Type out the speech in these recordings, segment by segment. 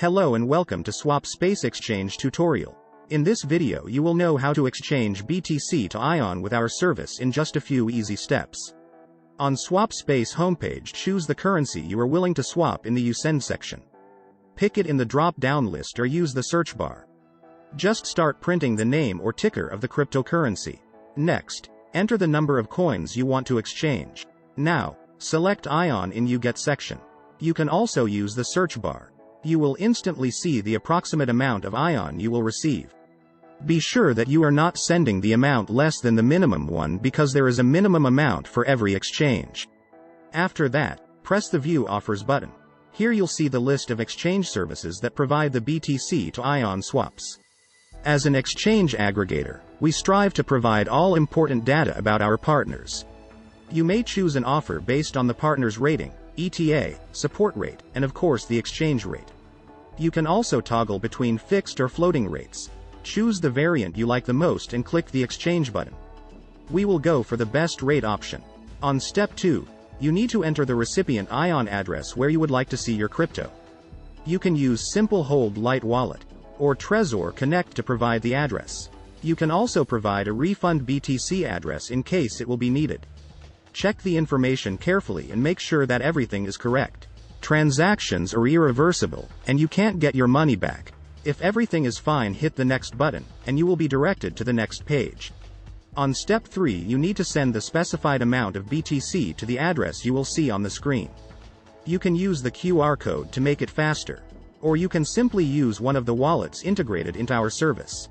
Hello and welcome to SwapSpace exchange tutorial. In this video you will know how to exchange BTC to Aion with our service in just a few easy steps. On SwapSpace homepage, choose the currency you are willing to swap in the You Send section. Pick it in the drop-down list or use the search bar. Just start printing the name or ticker of the cryptocurrency. Next, enter the number of coins you want to exchange. Now, select Aion in You Get section. You can also use the search bar. You will instantly see the approximate amount of Aion you will receive. Be sure that you are not sending the amount less than the minimum one, because there is a minimum amount for every exchange. After that, press the View Offers button. Here you'll see the list of exchange services that provide the BTC to Aion swaps. As an exchange aggregator, we strive to provide all important data about our partners. You may choose an offer based on the partner's rating, ETA, support rate, and of course the exchange rate. You can also toggle between fixed or floating rates. Choose the variant you like the most and click the exchange button. We will go for the best rate option. On step 2, you need to enter the recipient Aion address where you would like to see your crypto. You can use Simple Hold Light Wallet or Trezor Connect to provide the address. You can also provide a refund BTC address in case it will be needed. Check the information carefully and make sure that everything is correct. Transactions are irreversible, and you can't get your money back. If everything is fine, hit the next button, and you will be directed to the next page. On step 3, you need to send the specified amount of BTC to the address you will see on the screen. You can use the QR code to make it faster, or you can simply use one of the wallets integrated into our service.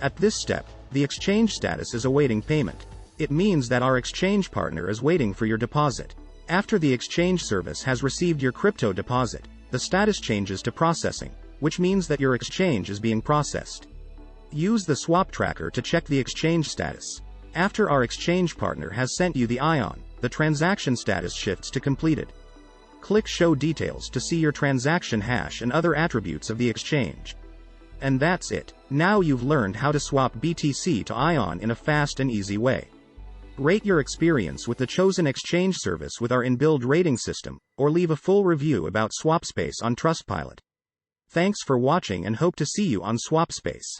At this step, the exchange status is awaiting payment. It means that our exchange partner is waiting for your deposit. After the exchange service has received your crypto deposit, the status changes to processing, which means that your exchange is being processed. Use the swap tracker to check the exchange status. After our exchange partner has sent you the Aion, the transaction status shifts to completed. Click Show Details to see your transaction hash and other attributes of the exchange. And that's it. Now you've learned how to swap BTC to Aion in a fast and easy way. Rate your experience with the chosen exchange service with our inbuilt rating system, or leave a full review about SwapSpace on Trustpilot. Thanks for watching and hope to see you on SwapSpace.